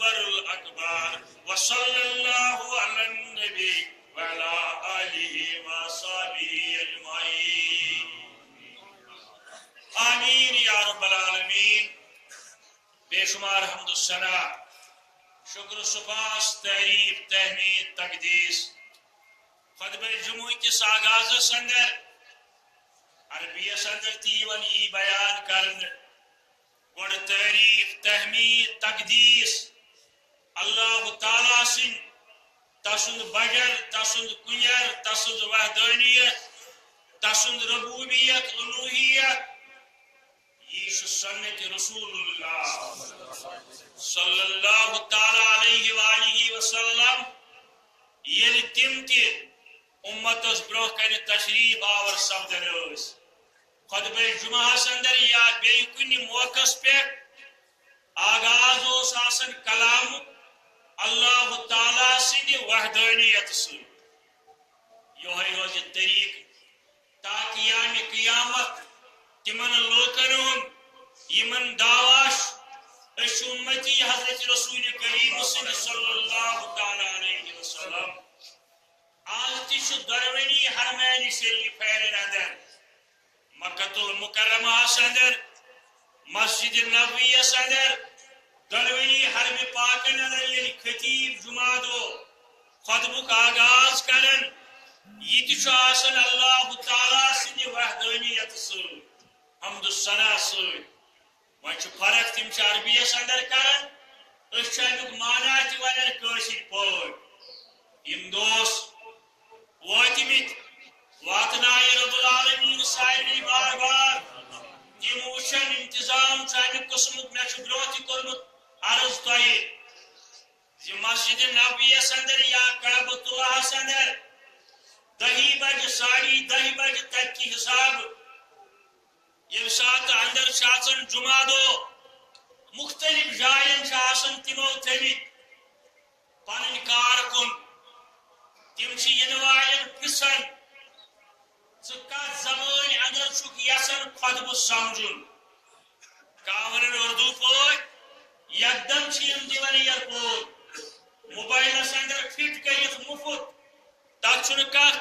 اکبر الاکبر وصلی اللہ علی النبی وعلی آلہ وصحبہ اجمعین آمین یا رب العالمین. بے شمار حمد و ثنا شکر سپاس تعریف تحمید تقدیس خطبہ جمعہ کس آغاز اندر عربیس اندر تیون یہ بیان کرن گوڑ تعریف تحمید تقدیس اللہ تعالیٰ سن تسند بجر تسند کنیر تسند وحدانیت تسند ربوبیت الوہیت یہ سنت رسول اللہ صلی اللہ تعالیٰ علیہ وآلہ وسلم یہ تم تی امت اس بروہ کن تشریف آور سبدن اس خطبہ جمعہ اندر یا بے کنی موقع پہ آغاز اس آسن کلام اللہ تعالیٰ سن وحدانیت سے یہ روز طریق تاکہ یام قیامت تمن لوکن یمن دعواش اس امتی حضرت رسول کریم صلی اللہ تعالیٰ علیہ وسلم آج تیش درونی حرمین شریف پھیرن اندر مکۃ المکرمہ اندر مسجد نبوی اندر درونی حرم پاک اندر یعنی خطیب جمعہ دو خطبک آغاز کرن یہ تیش آسن اللہ تعالیٰ سن وحدانیت سے حمد الثنا سے وچ فرق تم عربی اندر کرن اس امیک مانا تہ ونن کاشر پٲٹھۍ یم دوست واتمت واتنائے رب العالمین سارے بار بار تم وچن انتظام امیک قسمک مے برو تہ کورمت عرض تہ مسجد نبوی اندر یا کعبۃ اللہ اندر 10 بجے 10:30 بجے تک کی حساب یم سات اندر آسان جمعہ دو مختلف جائن آسان تمو تھمت پن کارکن تم ین والن پرسن کت زبان اندر چھک یسن خطبہ سمجھن ون اردو پہ یکدم دان ایئرپورٹ موبائلس اندر فٹ کرت مفت تک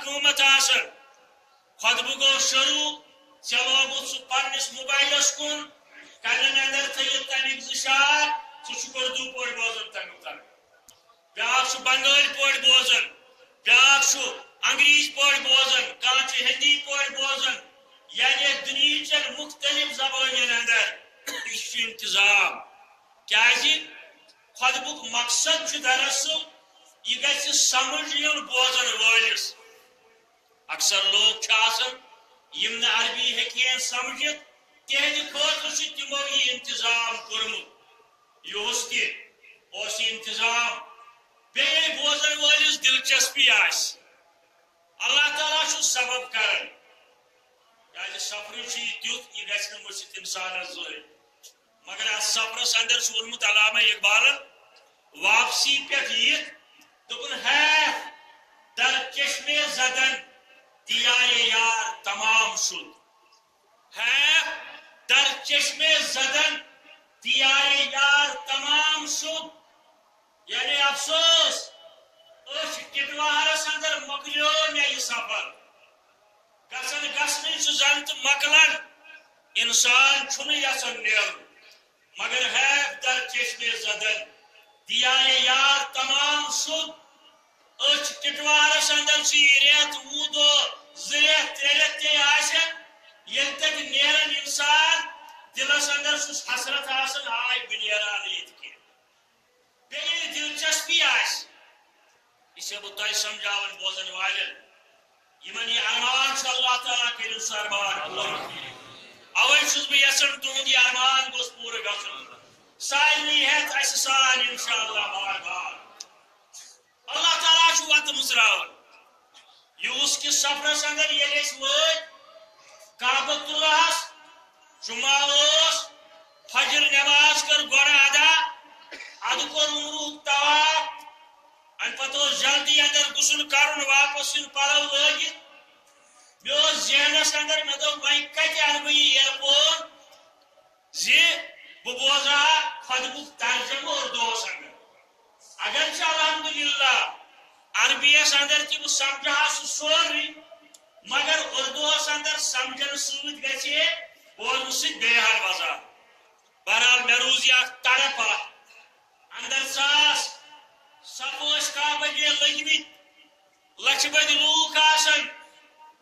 قیمت آسان خطبہ گو شروع چلو سہ پنس موبائلس کن کن اندر تھیت تمیک زشار سہ اردو پہ بوزان تمیک تک بیاکھ بنگالی پہ بوزان بیاکھ انگریز پہ بوزان کان ہندی پہ بوزان یعنی دنیا چن مختلف زبان اندر یہ انتظام کیا خطبک مقصد دراصل یہ گھر سمجھ یون بوزان ولس اکثر لوگ یم نہ عربی ہیکین سمجھت تہند خاطر تمو یہ انتظام کورمت یہ انتظام بیٚیہِ بوزن ولس دلچسپی اللہ تعالیٰ سبب کران کیا سفر تیت یہ گھر مشت انسانس زہر مگر ات سفرس اندر ونمت علامہ اقبالن واپسی پہ دپن ہے در چشمے زدن دیار یار تمام شد ہے در چشمے زدن دیار یار تمام شد یعنی افسوس اس ٹٹوارس اندر مکلیو میں یہ سفر گسن گسن زن تو مکلن انسان چھن یسن نیرن مگر ہے در چشمے زدن دیار یار تمام شد اس ٹٹوارس اندر ریت وہ دو زریت تریت تے آسن یل تک نیرن انسان دلس اندر سس حسرت آسن آئی بنیرا نیت کے بیٚیہِ دلچسپی اسے بہ تہ سمجھاون بوزن والن یمن یہ ارمان اللہ تعالیٰ کرن سربان اوے چھس بہ یسن تہند یہ ارمان گوس پورٕ گژھن سارنٕے ہیٚتھ اسہِ سان انشاءاللہ بار بار اللہ تعالیٰ چھُ وتہٕ مٕژراوان یوٗس کِس سفرس اندر ییٚلہِ أسۍ وٲتۍ کعبۃ اللہس جمعہ اوس فجر نماز کر گۄڈٕ ادا اد کور عمرُک طواف امہ پتہٕ اوس جلدی اندر غسل کرُن واپس یُن پلو لٲگِتھ مےٚ اوس ذہنس اندر مےٚ دوٚپ وۄنۍ کتہِ انہٕ بہٕ یہِ ایرپورٹ زِ بہٕ بوزہا خطبُک ترجمہٕ اردوٗہس اندر عربیس اندر تہ بہ سمجھا سورے مگر اردوس اندر سمجھن ست گھے بوزن ست بیان وضاحت بہرحال مے روز یہ تڑپ اندر ساس سپوش کاہ بجے لگمت لچھ بد لوک آسن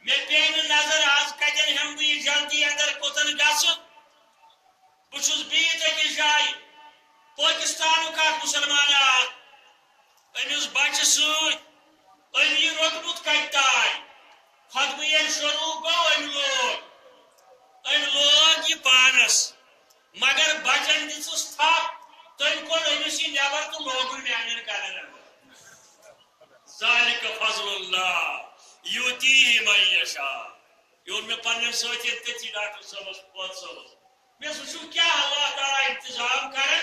مے پے نظر آج کتن ہم بہ جلدی اندر کوتن گھس بہس بہت أکس جائیں پاکستان کا مسلمان امس بچہ ست یہ روٹمت کت تان خطبہ یل شروع گو لوگ یہ پانس مگر بچن دس تھپ تم کور امس یہ نبر تو لوگ میان کرن ذالک فضل اللہ یؤتیہ من یشاء یہ مے پنن ساتھی تھی ڈاکٹر صاحب پوت صاحب میں سوچو کیا اللہ تعالیٰ انتظام کرے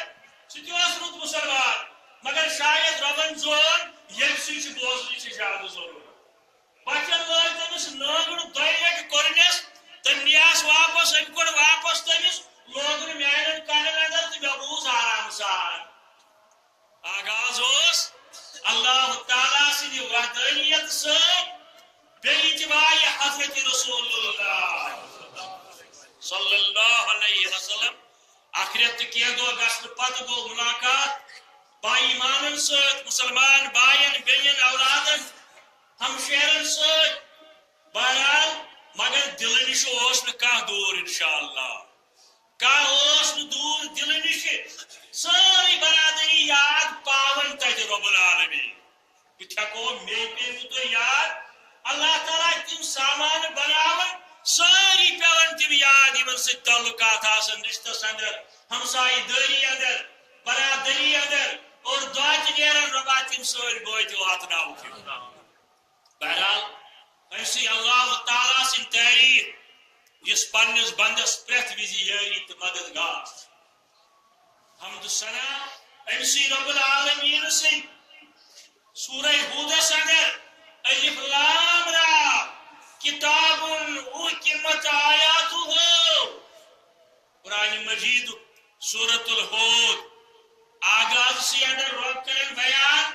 سہ رت مسلمان مگر شاید ربن زون یم سی بوزن زیادہ ضرورت بچن لوگ تمس ناگڑ دۄیہِ لٹہِ کورنس تم نیاس واپس ام کور واپس تمس لوگ میان کنن اندر تو مے بوز آرام سان آغاز اس اللہ تعالیٰ سند وحدانیت اتباع حضرت رسول اللہ صلی اللہ علیہ وسلم آخرت کی دو گھن پتہ گو ملاقات با ایمان ست مسلمان بائن بین اولادن ہم شہرن ست بہرحال مگر دل نش دور انشاءاللہ دور دل نش ساری برادری یاد پاون تت رب العالمین بہ ہیکو مے پیو تو یاد اللہ تعالیٰ تم سامان بناون ساری پیون تم یاد ان ست تعلقات آسن رشتس اندر ہمسائی داری اندر برادری اندر اور دعا نیرن ربا تم ساری بوت واتناو بہرحال امسی اللہ تعالیٰ سن تعریف اس پنس بندس پریت وزی یاری تو مددگار حمد ثنا امسی رب العالمین سن سورہ ہودس اندر الف لام را کتاب احکمت آیاتہ قرآن مجید سورۃ الہود آغاز سے اندر رب کرن بیان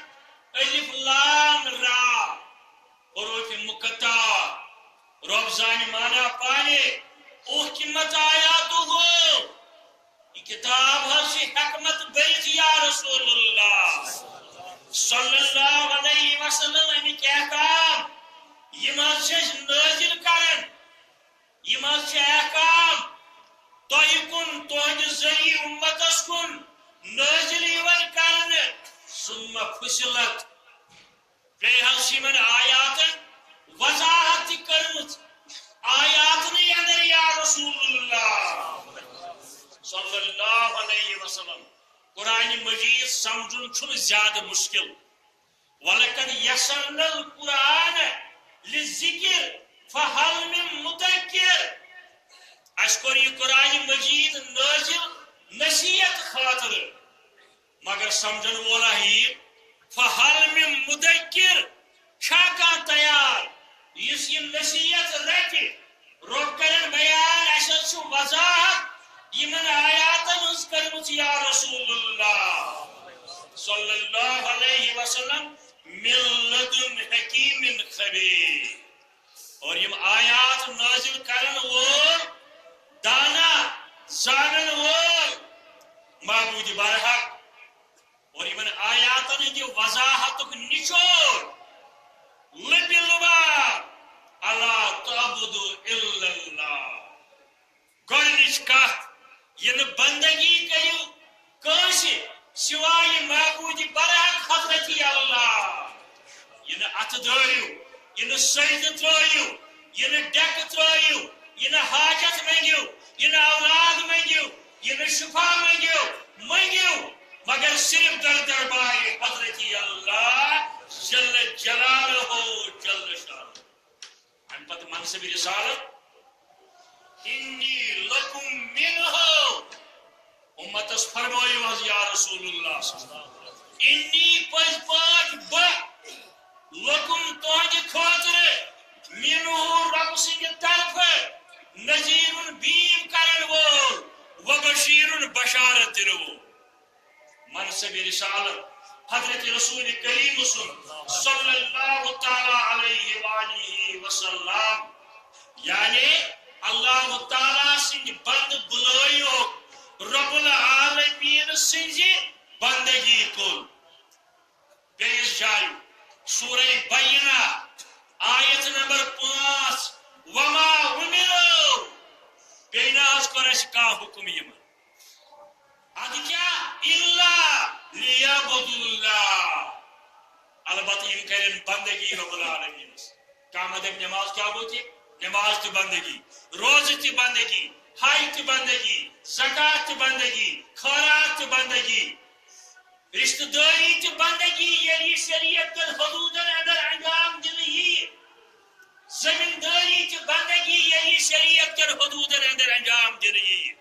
الف لام را حروف مقطع رب زان مانا پانے احکمت آیاتہ یہ کتاب ہسی حکمت برت یا رسول اللہ صلی اللہ علیہ وسلم امیک احکام یم نازل کرن یم احکام تہ کن تہند ذریع امتس کن نازل یوان کرن ثم فصلت بیمن آیاتن وضاحت کرمت آیاتن اندر یا رسول اللہ صلی اللہ علیہ وسلم قرآن مجید سمجھن چھن زیادہ مشکل وَلَقَدْ يَسَّرْنَا الْقُرْآنَ لِلذِّكْرِ فَهَلْ مِن مُدَّكِرٍ اس یہ قرآن مجید نازل نصیحت خاطر مگر سمجھن والا ہی فَهَلْ مِن مُدَّكِرٍ چھاکا تیار اس یہ نصیحت رکھے رب کرن بیان اصل چھو وضاحت یمن آیاتن ہز کرمت یا رسول اللہ صلی اللہ علیہ وسلم من لدن حکیم خبیر اور یم آیات نازل کرن وول دانا زانن وول معبود برحق اور یمن آیاتن کی وضاحت نچوڑ لب لبا اللہ تعبد الا اللہ گۄڈنِچ کتھ ین بندگی کریو کٲنٛسہِ سوائے معبود برحق حضرت اللہ ین اتھ دٲرِو ین سجدٕ ترٲیِو ین ڈیکہٕ ترٲیِو ین حاجت منگیو ین اولاد منگیو ین شفا منگیو مگر صرف در دربار حضرت اللہ جل جلالہ جل شانہ ام پتہ منصب رسالت انی لکم منہ امتس فرمائیو حض یا رسول اللہ انی پز پاٹ با لکم تہنٛدِ خٲطرٕ منہ رب سٕنٛدِ طرفہٕ نذیر بیم کرن وول و بشیر بشارت دن وول منصب رسالت حضرت رسول کریم صلی اللہ تعالی علیہ وآلہ وسلم یعنی اللہ تعالی سند بند بلائیو رب العالمین سنز بندگی کل بیس جائے سورہ بینہ آیت نمبر 5 وما امروا بیناز کرش کا حکم یمن اد کیا الا لیعبدوا اللہ البتہ یم کرن بندگی رب العالمین کا مطلب نماز کیا ہوتی نماز تی بندگی روز تی بندگی حج تی بندگی زکات تی بندگی خیرات تی بندگی رشتہ داری تی بندگی یلی شریعت کے حدود اندر انجام دلی زمینداری تی بندگی یلی شریعت کے حدود اندر انجام دلی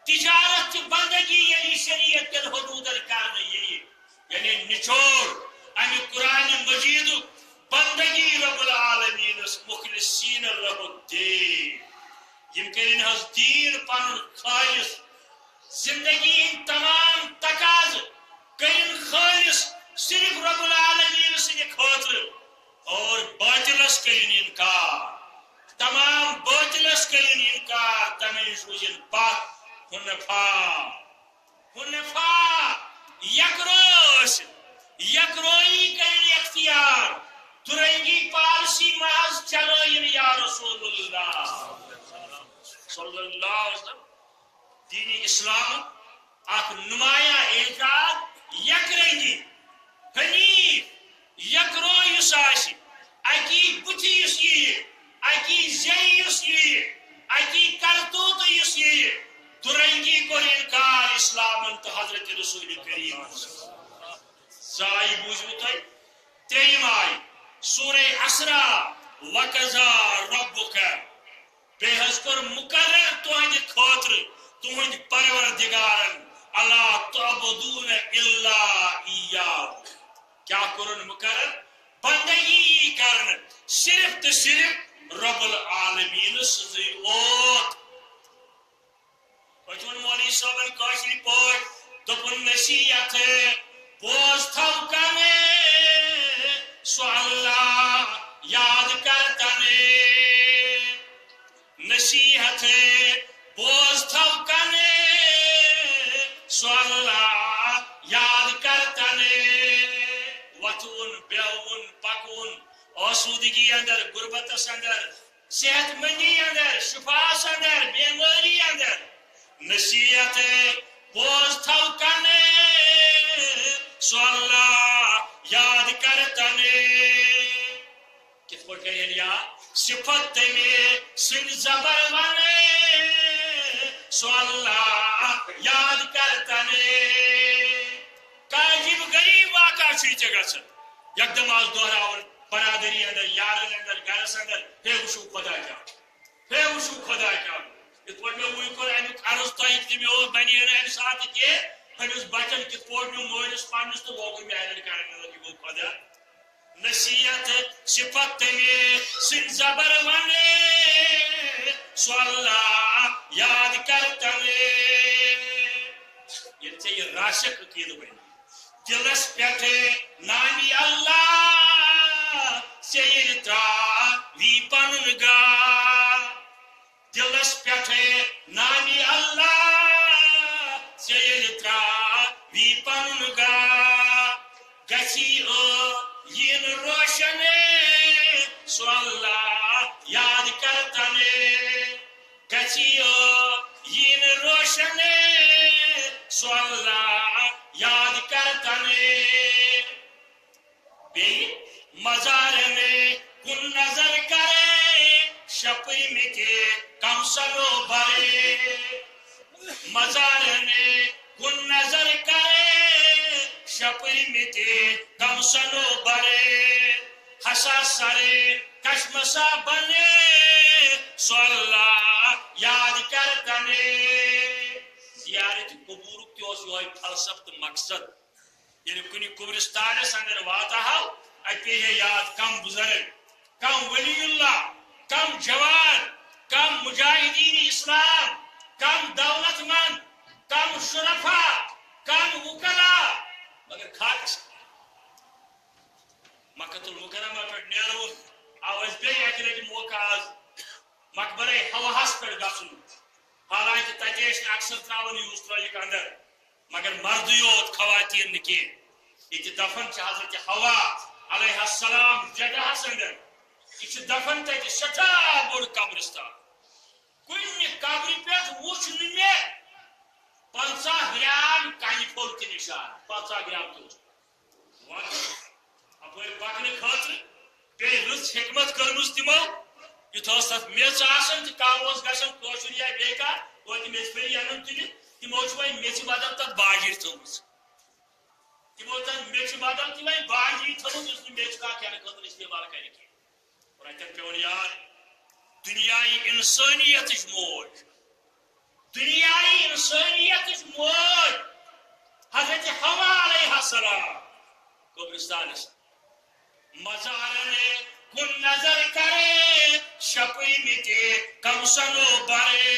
تجارت تی بندگی یلی شریعت کے حدود کرنی یعنی نچوڑ امی قرآن مجید بندگی رب العالمین مخلصین رب الدین یم کرن حض دین پن خالص زندگی تمام تقاض کرن خالص صرف رب العالمین سے خاطر اور باطلس کرن انکار تمام باطلس کرن انکار تمہیں سوزن پاک حنفا یکروش یکروئی کرن اختیار ترنگی پالسی محض چلائن یا رسول اللہ صلی اللہ علیہ وسلم دین اسلام اک نمایاں اعجاز یکرنگی حنیف یکروئی ساسی اکی بچی اس یہ اکی زی اس یہ اکی کرتوت اس یہ ترنگی کو انکار اسلام انت حضرت رسول کریم زائی بوجھوتا تیم آئی سورہ اسرا وَقَضَى رَبُّكَ بے حض کر مقرر تہند خاطر تہند پروردگارن اللہ تعبدون الا ایاه کیا کرن مقرر بندگی کرن صرف تو صرف رب العالمین سزی اوت وچون مولی صاحبن کاشری پوٹ دپن نصیحت بوز تھو کنے سو اللہ یاد کرتنے نصیحت بوز تھو کنے سو اللہ یاد کرتنے وطون بیون پکون آسودگی اندر غربت اندر صحت مندی اندر شفاس اندر بیماری اندر نصیحت بوز تھو کنے سو اللہ یاد کرتنے کت پٹ کریں یا صفت میں سن زبر ونے سو اللہ یاد کرتنے کاجب غریب واقع چھی جگہ سے یک دم آز دوہراون برادری اندر یارن اندر گرس اندر ہے وشو خدا کیا کت پٹ میں ہوئی کر امی خرس تائید کی میں او بنی ہے امی ساتھ کے ہمیں بچن کت پٹ میں موجس پانس تو لوگوں میں آئین کرنے لگی وہ خدا نصیحت صفت میں سن زبر ونے سو اللہ یاد کرتنے یہ چاہیے راشق عقید بنی دلس پیٹھے نامی اللہ سید ترا وی پنن گا دلس پیٹھے نامی اللہ سید ترا وی پنن گا گسی ین روشن سو اللہ یاد کرتنے گسی ین روشن سو اللہ یاد کرتنے بی مزار میں کن نظر کرے شپری میں کے کم سلو بھرے مزار میں کن نظر کرے شپری میں کے کم سلو بھرے حسا سرے کشمسا بنے سو اللہ یاد کرتنے زیارت قبور کیوں سوئی فلسفت مقصد یعنی کنی قبرستان اندر واتا ہو اتی ہے یاد کم بزرگ کم ولی اللہ کم جوان کم مجاہدین اسلام کم دولت مند کم شرفا کم وکلا مگر خاک مکۃ المکرمہ پہ نیرون آو اس بیٚیہِ اکہِ لٹہِ موقع آز مقبرے حواہس پہ گژھُن حالانکہ تتہِ ٲسۍ نہٕ اکثر تراوان یوٗز ترٲیِکھ اندر مگر مردٕے یوت خواتین نہٕ کینٛہہ ییٚتہِ دفن چھِ حضرت حوا علیہ السلام جگہس اندر یہ چھُ دفن تتہِ سٮ۪ٹھاہ بوٚڑ قبرستان کُنہِ قبرِ پٮ۪ٹھ وُچھ نہٕ مےٚ 50 گرام کنہِ پھوٚل تہِ نِشان 50 گرام تہِ اپٲرۍ پکنہٕ خٲطرٕ بیٚیہِ رٕژ حکمت کٔرمٕژ تِمو یُتھ ٲس تتھ میٚژ آسان تہٕ کم اوس گژھان کٲشُر یا بیٚیہِ کانٛہہ توتہِ میٚژ پھٔلۍ اَنان تُلِتھ تِمو چھُ وۄنۍ میٚژِ بدل تتھ باجِر تھٲومٕژ تِمو تتھ میٚژِ بدل تہِ وۄنۍ باجِر تھٲومٕژ یُس نہٕ میٚژ کانٛہہ کھٮ۪نہٕ خٲطرٕ استعمال کرِ کینٛہہ اور اتٮ۪ن پیٚوان یاد دُنیائی انسٲنیتٕچ موج دُنیائی انسٲنیتٕچ موج حضرت حوا علیہ السلام قبرستانس مزارن کن نظر کرے شپمٕتہِ کمسنو برے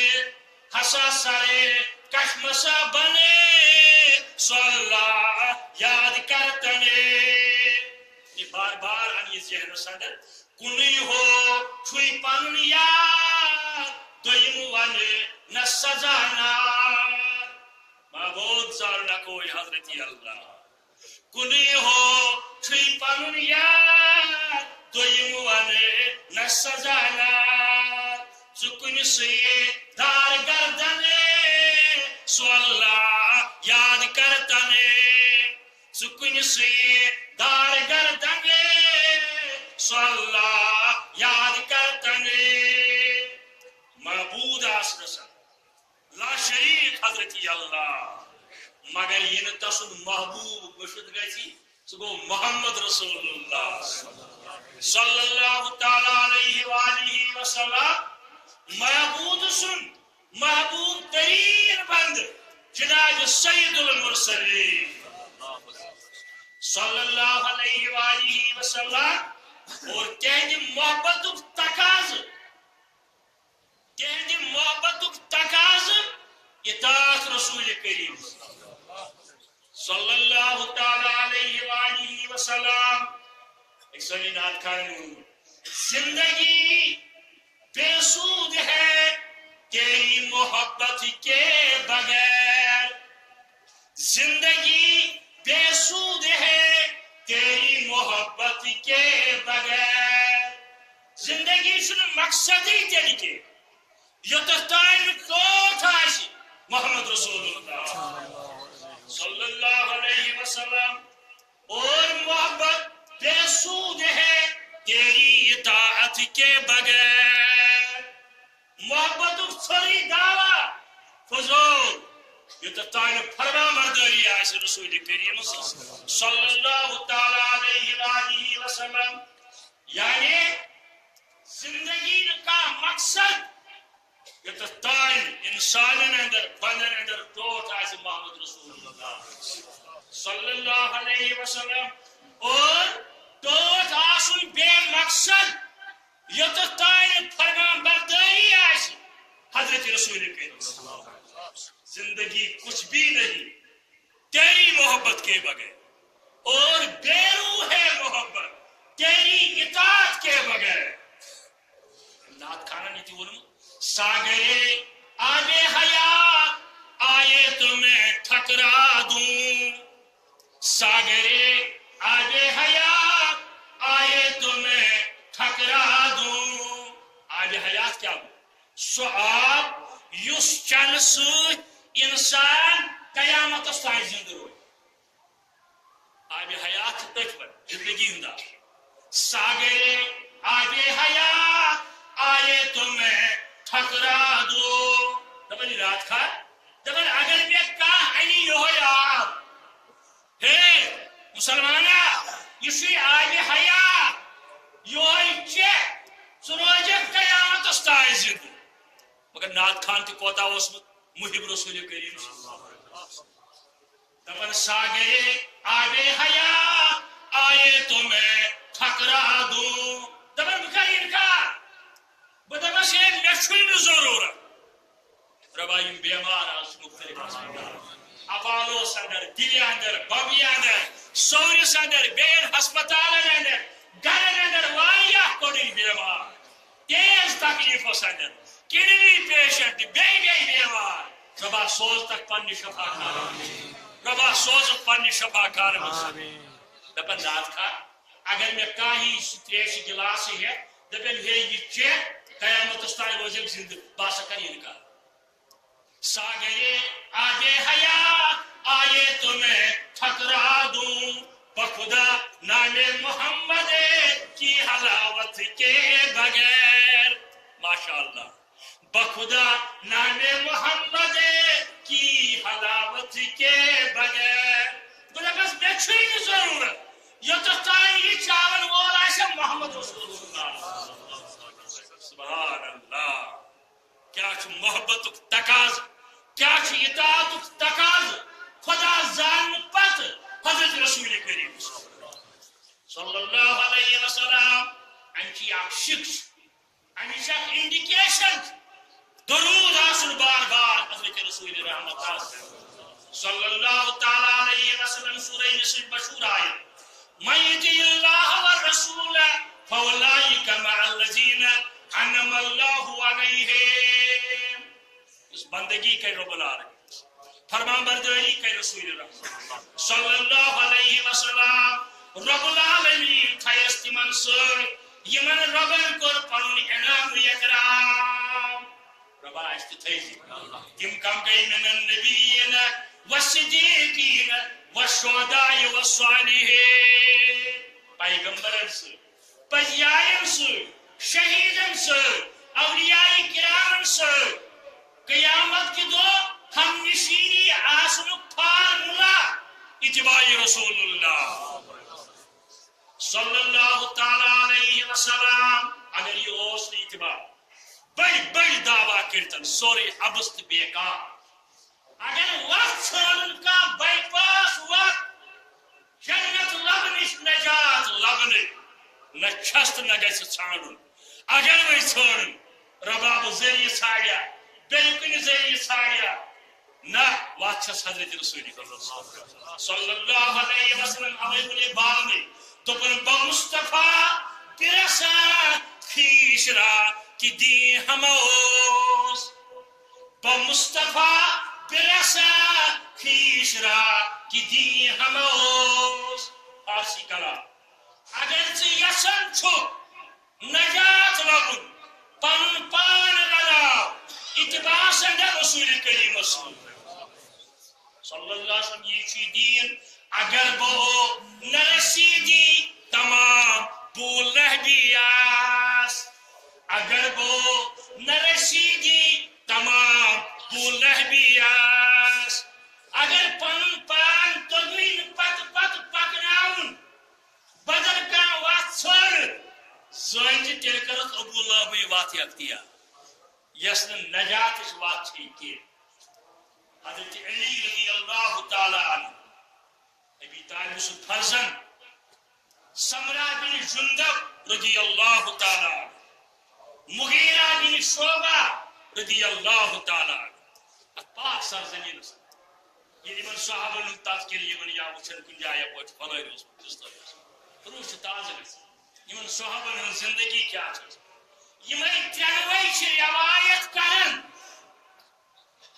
ہسا سرے کشمسا بنے صلی یاد کرتنے یہ بار بار ان یہ ذہنس اندر کنُے ہو چھُے پنُن یار دوٚیِم وَنہِ نہ سزانار معبوٗد ژارنہ کوئی حضرت اللہ کنُے ہو چھُے پنُن یار دوٚیِم وَنہِ نہ سزانار ژٕ کُنہِ سۭتۍ دار گردنے سُہ اللہ یاد کرتنے ژٕ کُنہِ سۭتۍ دار گردنے سُہ اللہ یاد کرتنے معبود آسنس لا شریک حضرت اللہ مگر یہ نہ تسن محبوب مشد گژھی سہ گو محمد رسول اللہ صلی اللہ تعالی علیہ وآلہ وسلم محبود سن محبوب ترین بند جناب سید المرسلین صلی اللہ علیہ وآلہ وسلم اور تہذ محبت تقاض اطاعت رسول کریم صلی اللہ تعالی علیہ وآلہ وسلم ایک سنی نات خان زندگی بے سود ہے تیری محبت کے بغیر زندگی بے سود ہے تیری محبت کے بغیر زندگی چھُنہٕ مقصدٕے تیٚلہِ کینٛہہ یوٚتَتھ تانۍ نہٕ ٹوٹھ آسہِ محمد رسول اللہ صلی اللہ علیہ وسلم اور محبت بے سود ہے تیری اطاعت کے بغیر محبت ژھوٚرٕے دعویٰ فضول یوٚتَتھ تانۍ نہٕ فرما بردٲری آسہِ رسول کریم صلی اللہ تعالی علیہ وآلہ وسلم یعنی زندگی کا مقصد یوٚتَتھ تانۍ انسانن اندر بندن اندر ٹوٹھ آسہِ محمد رسول اللہ صلی اللہ علیہ وسلم اور ٹوٹھ آسُن بے مقصد یوٚتَتھ تانۍ فرمان بردٲری آسہِ حضرت رسول کریم زندگی کچھ بھی نہیں تیری محبت کے بغیر اور بے روح ہے محبت تیری اطاعت کے بغیر نعت خانہ نے تھی ساگرے آبے حیات آئے تو میں ٹھکرا دوں ساگرے آبے حیات آئے تو میں ٹھکرا دوں آبے حیات کیا ہو سو آپ یس چن سۭتۍ انسان قیامتس تانۍ زندہ روزِ آبِ حیات چھُ تٔتھۍ پٮ۪ٹھ زندگی ہُنٛد آب ساگرے آبِ حیات آئے تو میں ٹھکرا دو دپان رات کھا دپان اگر مےٚ کانٛہہ اَنہِ یِہوے آب ہے مسلمانا یہِ چھُے آبِ حیات یِہوے چٮ۪کھ ژٕ روزکھ قیامتس تانۍ زندہ مگر نعت خان تہِ کوتاہ اوسمُت محب رسول کریم دپان ساگرے آبِ حیات آئے تو میں ٹھکرا دوں دپان بہٕ کر انکار بہٕ دپس ہے مےٚ چھُے نہٕ ضروٗرت ربا یِم بیمار آز چھِ مختلف آسان اپالوس اندر دِلہِ اندر بۄبیہِ اندر سورس اندر بین ہسپتالن اندر گرن اندر واریاہ کوڑی بیمار تیز تکلیف اندر کڈنی پیشنٹ گئی بیمار ربا سوز تک پنہ شفا کار ربا سوز پنہ شفا کار دپن نات کھا اگر میں کاہی تریش گلاس ہے دپن ہے یہ چیک قیامت تان روز زندہ باسا کر انکار ساگرے آگے حیات آئے تمہیں ٹھکرا دوں بخدا نام محمد کی حلاوت کے بغیر ماشاءاللہ بخدا نام محمد کی حلاوت کے بغیر بس میں چھوئی ضرورت یوتان یہ چاون وول آسے محمد رسول اللہ سبحان اللہ کیا محبت تقاض کیا اطاعت تقاض خدا زان پت حضرت رسول کریم صلی اللہ علیہ وسلم انچی اک شخص انچی اک انڈیکیشن درود آسن بار بار حضرت رسول رحمت صلی اللہ تعالی علیہ وسلم سورہ نسل بشور آئے من یطع اللہ والرسول فاولئک مع الذین انعم اللہ علیہم اس بندگی کے رب العالمین فرمان برداری کے رسول اللہ صلی اللہ علیہ وسلم رب العالمین تھائیس تمن سر یمن ربن کر پنن انعام اکرام ربا است تھیزی تم کم گئی من النبیین والصدیقین والشہداء والصالحین پیغمبرن سے پیغمبرن سے شہیدن سے اولیاء کرام سے قیامت کی دو ہم نشینی آسن فارمولا اتباع رسول اللہ صلی اللہ تعالی علیہ وسلم اگر یہ اوس اتباع بڑی بڑی دعویٰ کرتن سوری حبست بیکار اگر وقت چھوڑن کا بائی پاس وقت جنت لبنش نجات لبن نہ چھست نہ گیس چھاڑن اگر وہ چھوڑن رباب ذریعہ چھاڑیا بلکن ذریعہ چھاڑیا نہ واچھس حضرت رسول صلی اللہ علیہ وسلم علیہ بالنے تو پر بمصطفیٰ پرسا خیشرا کی دی ہموس بمصطفیٰ پرسا خیشرا کی دی ہموس فارسی کلام اگر سے یسن چھو نجات لگن پن پان لگاو اتباع سند رسول کریم صلی اللہ علیہ وسلم یہ چی دین اگر بہو نرسیدی تمام بول رہبیاس اگر بہو نرسیدی تمام بول رہبیاس اگر پن پان تگوین پت پت پکناون بدل کا وقت چھوڑ زوانجی تیل کرت ابو اللہ بھی وات اختیا یسن نجات اس وات چھی کی حضرت علی رضی اللہ تعالی عنہ ابی طالب سے فرزن سمرہ بن جندب رضی اللہ تعالی عنہ مغیرہ بن شعبہ رضی اللہ تعالی عنہ پاک سرزمین یہ من صحابہ نے تذکر یمن یا وچھن کن جائے پوچھ فلائی روز تازہ یمن صحابہ نے زندگی کیا چیز یمن ترنوئی چھ روایت کرن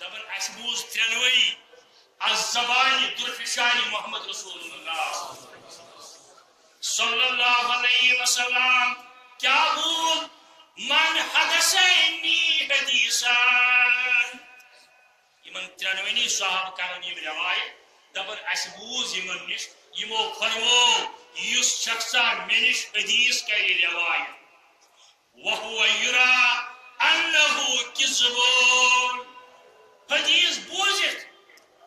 دبن اسبوز ترنوئی از زبان درفشانی محمد رسول اللہ صلی اللہ علیہ وسلم کیا بول من حدث انی حدیثان یمن ترنوئی صحابہ کرن یم روایت دبن اسبوز یمن نش یمو فرمو یس شخصا منش حدیث کری روایت وہو یرا انہو کذبون حدیث بوزت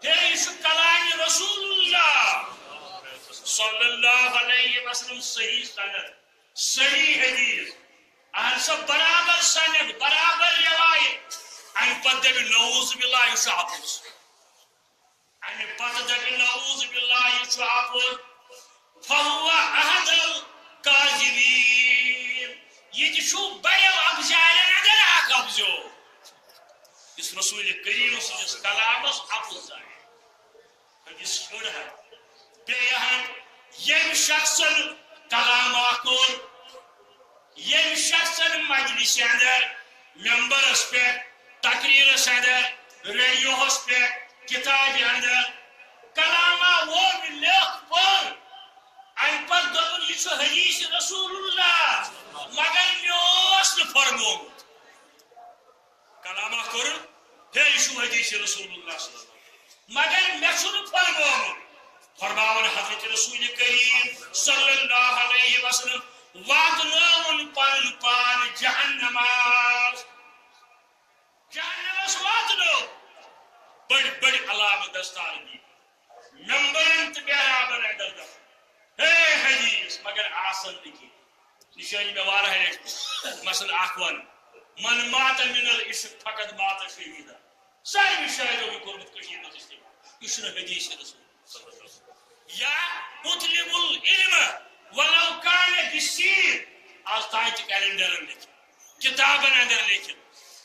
ہے اس کلام رسول اللہ صلی اللہ علیہ وسلم صحیح سند صحیح حدیث اہل سب برابر سند برابر روایت ان پتہ نعوذ باللہ یشعبس ان پتہ نعوذ باللہ یشعبس فهو احد الكاذبین یہ جو بڑے افضال اگر اقبزو اس رسول کریم صلی اللہ علیہ وسلم کلامس افضل ہے حدیث چھوڑ ہے بیہن یم شخص کلام کور یم شخص مجلس اندر ممبرس پہ تقریرس اندر ریڈیوس پہ کتاب اندر کلامہ وہ لکھ پر ام پر دپن یہ حدیث رسول اللہ مگر مے فرمومت کلامہ کور ہے یہ حدیث رسول اللہ صلی اللہ علیہ وسلم مگر مے فرمومت فرماون حضرت رسول کریم صلی اللہ علیہ وسلم واتنون پن پان جہنماس جہنمس واتنو بڑی بڑی علامت دستار دی ممبرن تو بیرابر اندر دف ہے حدیث مگر آسن لکی نشانی میں وارہ ہے مثلا اخوان من مات من العشق فقط مات شہیدہ ساری شاہدوں میں قرمت کشید مجھتے اشن حدیث رسول یا مطلب العلم ولو کان بسیر آج تائت کیلنڈر لکھ کتابن اندر لکھ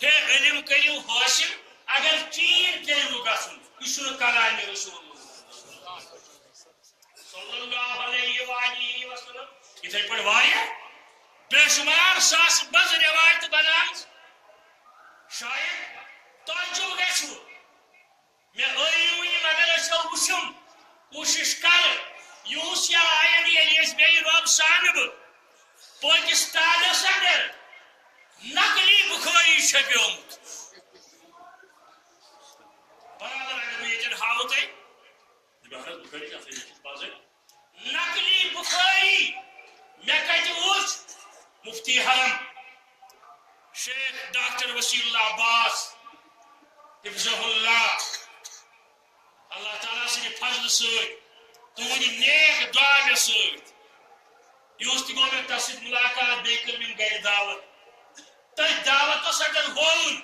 ہے علم کریو حاصل اگر چین کریو گسن اشن کلام رسول صلی اللہ علیہ وآلہ وسلم اتھے پڑھ واریا بے شمار ساس بز روایت بنام شاید توجہ گھو میں آئیوئی مگر اچھا وشم کوشش کر یوس یا آئین یلیس بے رب سانب پاکستان اندر نقلی بخاری چھپیومت برابر اگر میں یہ ہاو تے نقلی بخاری میں کہتے وچ مفتی حرم شیخ ڈاکٹر وسیع اللہ عباس حفظہ اللہ اللہ تعالیٰ سے فضل سۭتۍ تہنٛدِ نیک دعا مےٚ سۭتۍ یُس تہِ گوٚو مےٚ تس سۭتۍ مُلاقات بیٚیہِ کٔر مےٚ گرِ دعوت تٔتھۍ دعوتس اگر ہووُن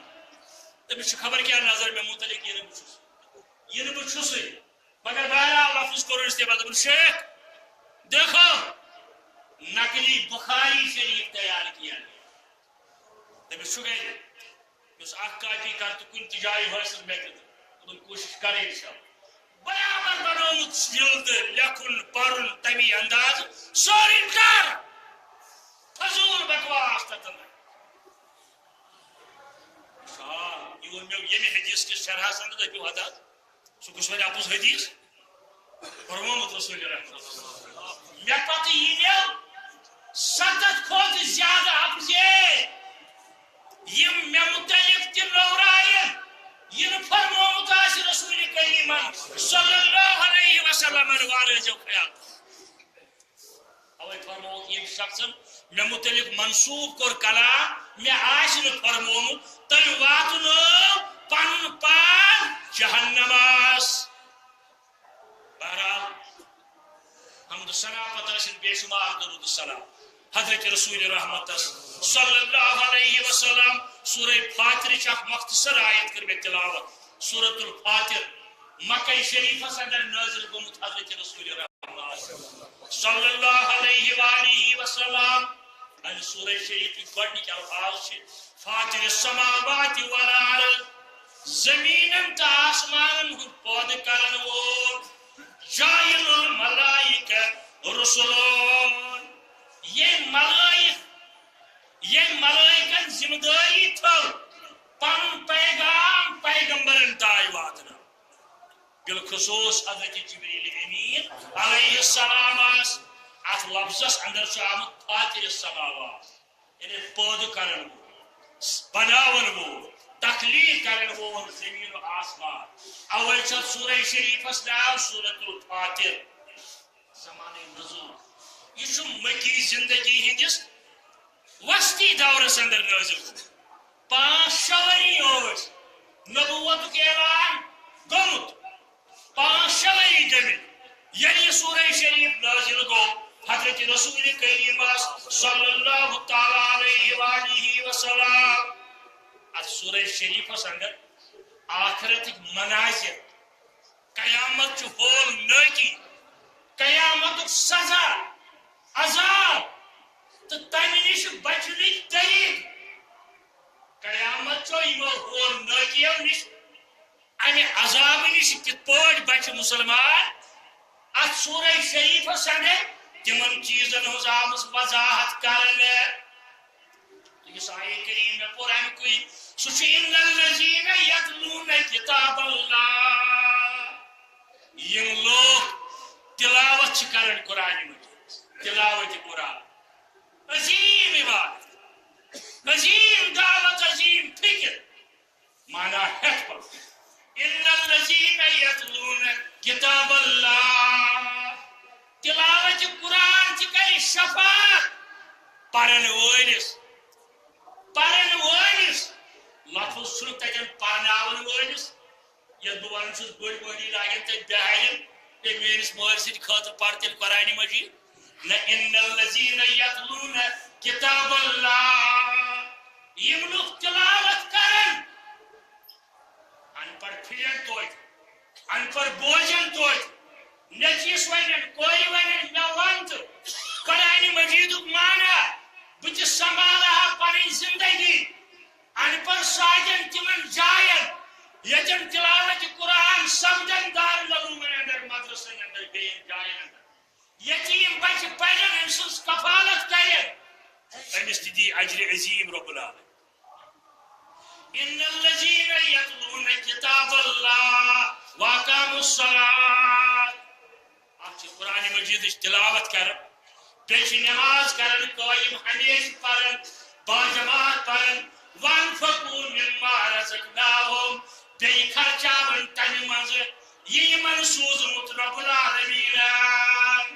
تٔمِس چھِ خبر کیٛاہ نظر مےٚ متعلق یہِ نہٕ بہٕ چھُسٕے مگر بہرحال لفظ کوٚر استعمال دوٚپُن شیخ دیکھو نقلی بخاری شریف تیار کیا گیا تٔمِس چھُ گرِ یُس اکھ کاپی کر تہٕ کُنہِ تہِ جایہِ حٲصِل مےٚ دوٚپُن کوٗشش کر انشاءاللہ برابر بنومت جلد لکھن پرن تمی انداز سوری کر فضول بکواس تتن یہ یمی حدیث کس شرح سند دپیو حدا سو کس وجہ اپوز حدیث فرمومت رسول رحمت مے پتہ یہ 7 کھوت زیادہ اپزے یم مے متعلق تہ نورائن یہ فرمومت آس رسول کریم صلی اللہ علیہ وسلم والے جو خیال اوے فرموت یہ شخص مے متعلق منسوب کور کلام مے آس فرمومت تل واتنو پن پان جہنماس بہرحال حمد ثنا پتہ بے شمار درود السلام حضرت رسول رحمت صلی اللہ علیہ وسلم سورہ فاتر چھ مختصر آیت کر میں تلاوت سورۃ الفاتر مکہ شریف اندر نازل گومت حضرت رسول رحمت صلی اللہ علیہ وآلہ وسلم ان سورہ شریف کی گۄڈنِکۍ الفاظ چھ فاتر السماوات والارض زمینن تا آسمانن ہند پودٕ کرن وول جاعل الملائکہ رسولون یہ ملائکن ذمہ داری تھو پن پیغام پیغمبرن تائے واتنا بالخصوص حضرت جبریل امین علیہ السلام ات لفظس اندر آمت فاتر السماوات یعنی پود کرن بناون وول تخلیق کرن وول زمین و آسمان اول چھ سورہ شریفس ناو سورۃ الفاتر زمانہ نزول یہ مکی زندگی ہندس وسطی دورس اندر نازل 5 ؤری نبوت اعلان گومت 5 ؤری گٔمٕتۍ ییٚلہِ یہ سورہ شریف نازل گو حضرت رسول کریم صلی اللہ تعالی علیہ وآلہ وسلم ات سورہ شریفس اندر آخرتک مناظر قیامت چھ ہول ناکی قیامتک سزا عذاب تو تمہ نش بچنک طریق قیامت چو یمو ہول ناکیو نش امہ عذاب نش کت پٲٹھۍ بچ مسلمان ات سورہ شریفس اندر تمن چیزن ہز آمس وضاحت کرنے اس آیے کریم میں پور امکوئی سہ ان الذین یتلون کتاب اللہ یم لوگ تلاوت کرن قرآن مجید تلاوت قرآن عظیم عبادت عظیم دعوت عظیم فکر مانا ہیت پر ان الذین یتلون کتاب اللہ تلاوت قرآن چھ کر شفاعت پرن وٲلِس لفظ چھُنہٕ تتٮ۪ن پرناون وٲلِس یتھ بہٕ ونان چھُس بٔڑۍ بٔڑی لاگن تتہِ بہالِم ہے میٲنِس مٲلۍ سٕنٛدِ خٲطرٕ پر تیٚلہِ قرآنِ مجیٖد نہ ان الذین یتلون کتاب اللہ یم لوگ تلاوت کرن ان پڑھ پھرن توتہِ ان پڑھ بوزن توتہِ نیچوِس ونن کورِ ونن مےٚ ون تہٕ قرآنِ مجیٖدُک معنی بہٕ تہِ سنبھالہا پنٕنۍ زندگی ان پڑھ ساجن تمن جاین یتن تلاوت قرآن سمجھن دار علومن اندر مدرسن اندر بین جاین اندر یتیم بچہ پڑھن ام سٕنٛز کفالت کرن امس تہِ دی اجر عظیم رب العالمین ان الذین یتلون کتاب اللہ واقاموا الصلاۃ اچھ قرآن مجیدچ تلاوت کرن بیٚیہِ چھِ نماز کرن قٲیِم ہمیشہ پرن باجماعت پرن وانفقوا مما رزقناهم بیٚیہِ خرچاون تمہِ منٛزٕ یہِ یِمن سوٗزمُت رب العالمیٖنن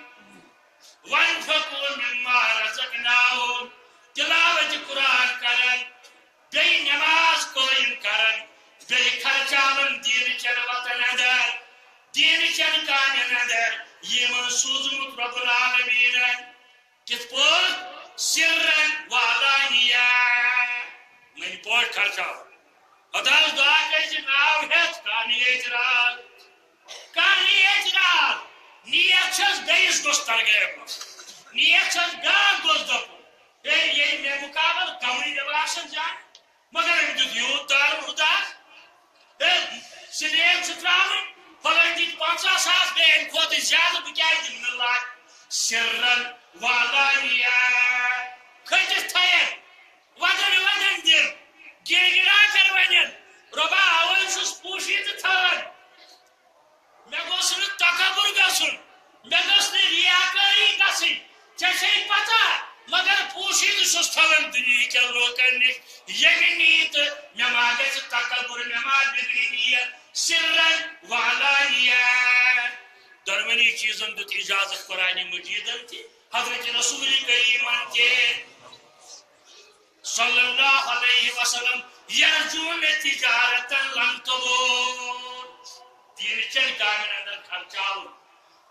وانفقوا مما رزقناهم تلاوت قرآن کرن بیٚیہِ نماز قٲیِم کرن بیٚیہِ خرچاون دیٖنہٕ چٮ۪ن وتن اندر دیٖنہٕ چٮ۪ن کامٮ۪ن اندر یِمن سوٗزمُت رب العالمیٖنن کِتھ پٲٹھۍ سرن وعلانیہ من پٲٹھۍ خرچاو خۄدایس دعا کٔرۍ ناو ہٮ۪تھ کانٛہہ اعتراض نیت چھس بیٚیِس گوٚژھ ترغیب نیت چھس بیٛاکھ گوٚژھ دپُن ہے ییٚلہِ مےٚ مُقابل کمٕے مےٚ باسان زیادٕ مگر أمۍ دیُت یوٗت دارٕ ہُداس ہے سلیب چھِ ترٛاوٕنۍ فلٲنۍ دِتۍ 50,000 بیٚیہِ اَمہِ کھۄتہٕ زیادٕ بہٕ کیٛازِ دِمہٕ نہٕ لاگ سرن وعلانیہ کھٔٹِتھ تھاین ودن ودن دن گر گرا کر ونن رۄبا اوے چھُس پوٗشیٖدٕ تھاوان مےٚ گوٚژھ نہٕ تکبر گژھُن مےٚ گٔژھ نہٕ ریاکٲری گژھٕنۍ ژےٚ چھے پتہ مگر پوٗشیٖدٕ چھُس تھاوان دُنہیٖکٮ۪ن لوٗکن نِش ییٚلہِ نی تہٕ مےٚ ما گژھِ تکبر مےٚ ما بگڑِ نیت سرن وعلانیہ دۄنوٕنی چیٖزن دیُت اجازت قرآنِ مجیٖدن تہِ حضرت رسول کریٖمن تہِ صلی اللہ علیہ وسلم یرجون تجارتن لن تبور دین چن کامن اندر خرچاون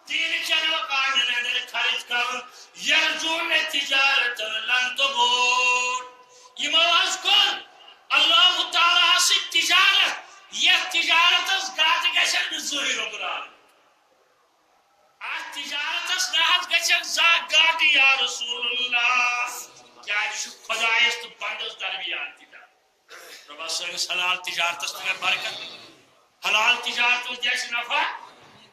دین چن کامن اندر خرچ کرن یرجون تجارتن لن تبور یمو از کن اللہ تعالی سے تجارت یہ تجارت از گات گشن زہر رب العالمین آج تجارت از نحت گشن زاگ گات یا رسول اللہ کیا خدایس تو بندس درمیان تجارت ربا سنس حلال تجارتس تر برکت حلال تجارت دیس نفع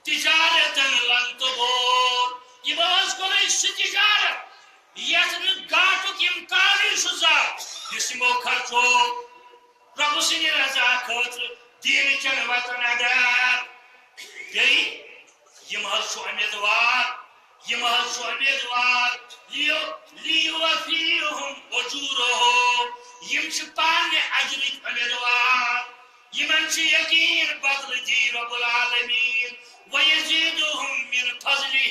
تجارتن لن تبور یہ باز کوئی سہ تجارت یتن گاٹک امکانی سزا جس مو خرچو رب سن رضا خاطر دین چن وطن ادار گئی یم حظ امیدوار لیوفیہم اجورہم یم چھ پانے اجرک امیدوار یمن چھ یقین بدل دی رب العالمین ویزیدہم من فضلہ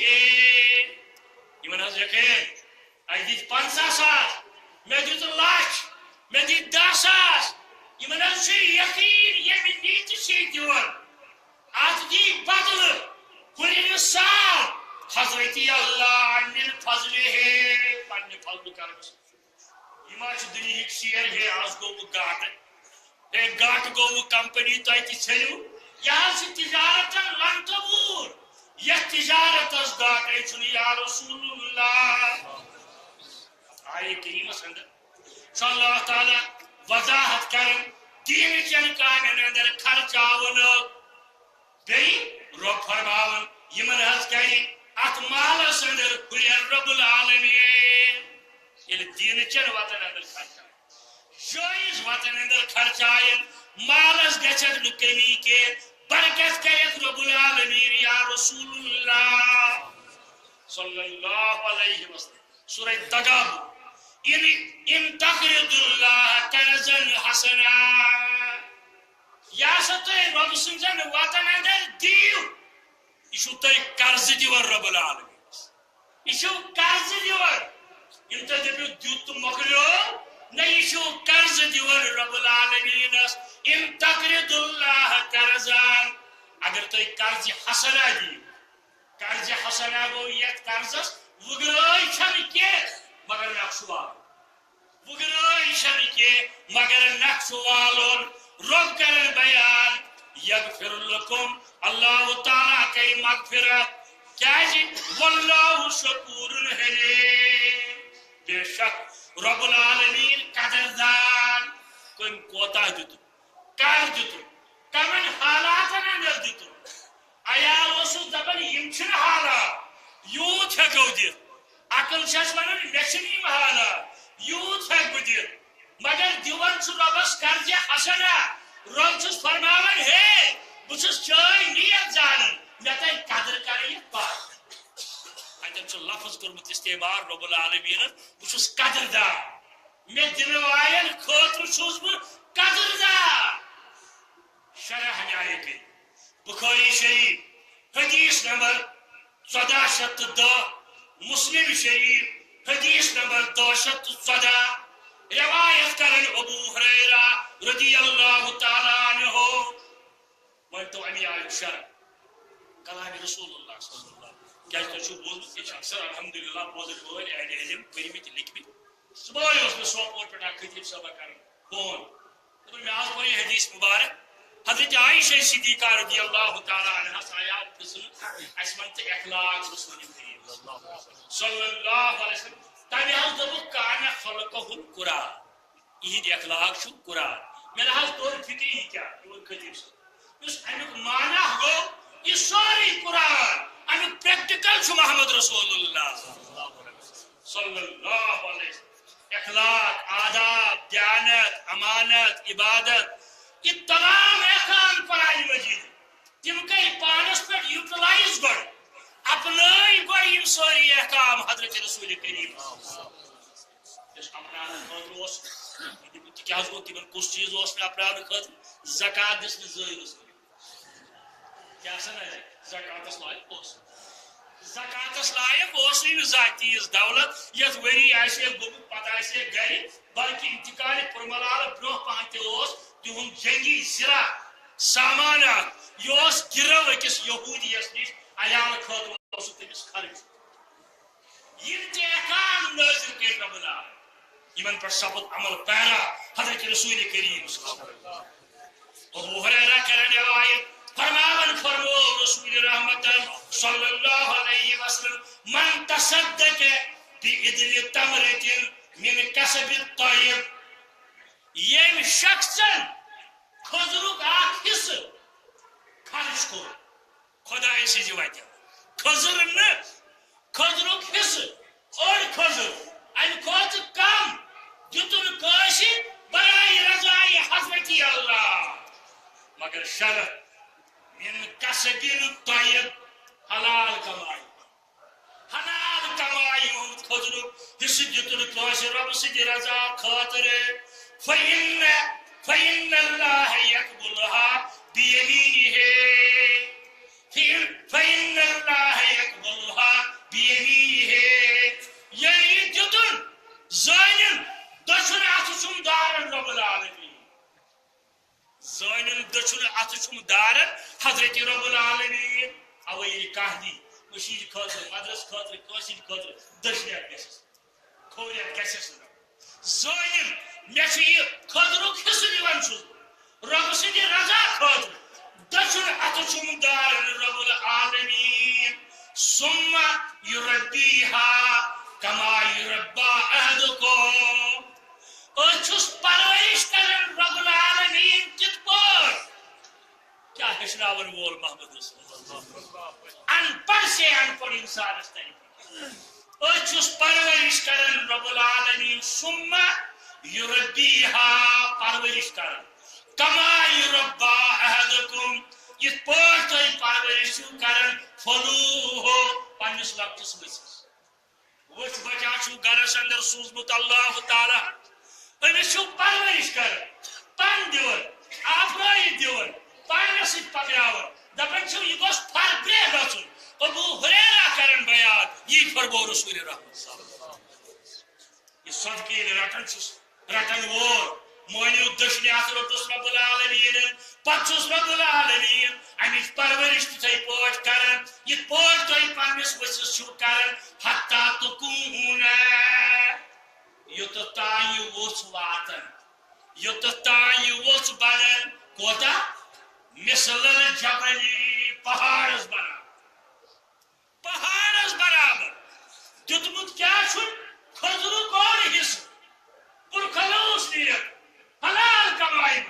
یمن حظ یقین اج دیت 50,000 میں دیت 1,00,000 میں دیت 10,000 یمن حظ چھ یقین یمن نیت چھ دیون ات دی بدل کُنہِ سال حضرت اللہ من فضلہ پنہ فضل کرم یہ دنیا شیر ہے آج گو گاٹ ہے گاٹ گو کمپنی تہ ژھیو یہ تجارت لن تبور یہ تجارت گاٹے چھ یا رسول اللہ آئے کریمس اندر صلی اللہ تعالی وضاحت کرن دین چن کامن اندر خرچاون بیٚیہِ رۄب فرماون یمن حظ کرِ ات مالس اندر ہُرٮ۪ن رب العالمین یل دین چن وطن اندر خرچ جائز وطن اندر خرچ مالس گھت نمی کی برکت کرت رب العالمین یا رسول اللہ صلی اللہ علیہ وسلم سورہ تغابن ان تقرض اللہ قرضا حسنا یا سا تھی رب سن وطن اندر دیو یہ تھی قرض دیوان رب العالمین یہ قرض دیوان یم تھی دپو دیت تو مکلیو نہ یہ قرض دیوان رب العالمین ان تقرض اللہ قرضا اگر تھی قرض حسنا دیو قرض حسنا گو یت قرضس وگرائی چھن کی مگر نقشوال وگرائی چھن کی مگر نقشوالون رب کرن بیان یغفر لکم اللہ تعالیٰ کئی مغفرت کیا جی واللہ شکور حلیم بے شک رب العالمین قدردان کوئی کوتا دیتو کار دیتو کمن حالاتن اندر دیتو عیال وسو دبن یم چھن حالات یوت ہیکو دت عقل چھس ونن مے چھن یم حالات یوت ہیکو دت مگر دیوان چھ ربس قرض حسنا رب چھس فرماون ہے بچس چائے نیت جانن مے تہ قدر کریں پاک اتن چھ لفظ کرمت استعمال رب العالمین بچس قدردار مے دن والن خاطر چھس بہ قدردار شرح نیائے کی بخاری شریف حدیث نمبر 1410 مسلم شریف حدیث نمبر 214 روایت کرن ابو ہریرہ رضی اللہ تعالی عنہ من تو امی آئے شرح کلام رسول اللہ صلی اللہ علیہ وسلم کیا تجھو بوزن یہ اکثر الحمدللہ بوزن بول اہل علم کریمت لکھمت صبح اس میں سوپ اور پٹا خطیب صاحب کرن کون تو میں آج پڑھی حدیث مبارک حضرت عائشہ صدیقہ رضی اللہ تعالی عنہ آیات پسند اسمنت اخلاق رسول کریم صلی اللہ علیہ وسلم تابع حض دبو کان خلقہ القرآن یہ اخلاق شو قرآن میں نے حض طور فکری ہی کیا یہ خطیب صاحب اس امیک معنی ہو یہ ساری قرآن امیک پریکٹیکل شو محمد رسول اللہ صلی اللہ علیہ وسلم اخلاق آداب دیانت امانت عبادت یہ تمام احکام قرآن مجید تم کئی پانس پر یوٹیلائز گڑ اپنائی گڑ یہ ساری احکام حضرت رسول کریم اس اپنان خاطر اس کیا گو تمن کس چیز اس میں اپنان خاطر زکات دس زائر اس کیا سنا ہے زکات اس لائق اس زکات اس لائق اس نہیں ذاتی اس دولت یہ وری ایسے گوب پتہ ایسے گئی بلکہ انتقال پرملال برو پانتے اس تہن جنگی زرا سامانات یہ گرو اکس یہودی نش عیال خاطر تمس خرچ یم تہ احکام نازل کر رب العالمین یمن پر سبت عمل پیرا حضرت رسول کریم ابو ہریرہ کرن روایت فرماون فرمو رسول رحمت صلی اللہ علیہ وسلم من تصدق بعدل تمرۃ من کسب الطیب یم شخصن کھزرک اخ حصہ خرچ کور خدا سی وتہ کھزر نہ کھزرک حصہ اور کھزر ام کھت کم دتن کاش برائے رضائے حضرت اللہ مگر شرط من کسب الطیب حلال کمائی ہند کھزرک حصہ دتن کاش رب سد رضا خاطر فإن الله يقبلها بيمينه فإن الله يقبلها بيمينه يعني جدن زين دشن اتشم دارن رب العالمين زين دشن اتشم دارن حضرت رب العالمين اوي كاهدي مشير خاطر مدرس خاطر كوسيد خاطر دشن گسس کھوریت گسس زين ميشي خاطرك حصہ ديوان چھس رب سد رضا خاطر دشن اتشم دار رب العالمين ثم يربيها كما يربى احدكم چھس پرورش کرن رب العالمین کت پور کیا ہشناون وول محمد رسول اللہ ان پڑھ سے ان پڑھ انسان اس طریقے چھس پرورش کرن رب العالمین ثم یربیہا پرورش کرن کما یربا احدکم یہ پٲٹھۍ تُہۍ پرورش چھِو کرن فلوٗہ پننس لۄکٹِس ؤژھِس وٕچھ بچہ چھُ گرس اندر سوٗزمُت اللہ تعالیٰ أمِس چھُو پرورش کرن پن دِوان آفرٲیِتھ دِوان پانس سۭتۍ پکناوان دپان چھِو یہِ گوٚژھ فربرے گژھُن ابو ہریرہ کرن بیان یہ فرمو رسول رحمت صلی اللہ علیہ وسلم یہ صدقے رٹن چھس رٹن وول مونیو دشنی اتھ روٹس رب العالمین پتس رب العالمین امچ پرورش تتھے پٲٹھۍ کرن یہ پٲٹھۍ تُہۍ پننس ؤژھِس چھِو کرن حتی تکون یوٚتتھ تام یہ ووٚژھ واتن یوٚتتھ تام یہ ووٚژھ بنن کوتاہ مثل الجبلی پہاڑس بنان پہاڑس برابر دیتمت کیا کھزرو کوڑ حصہ پرخلوص نیت حلال کمائن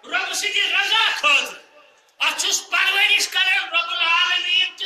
رب سٕنٛدِ رضا خٲطرٕ اتھ چھُس پرورش کران رب العالمین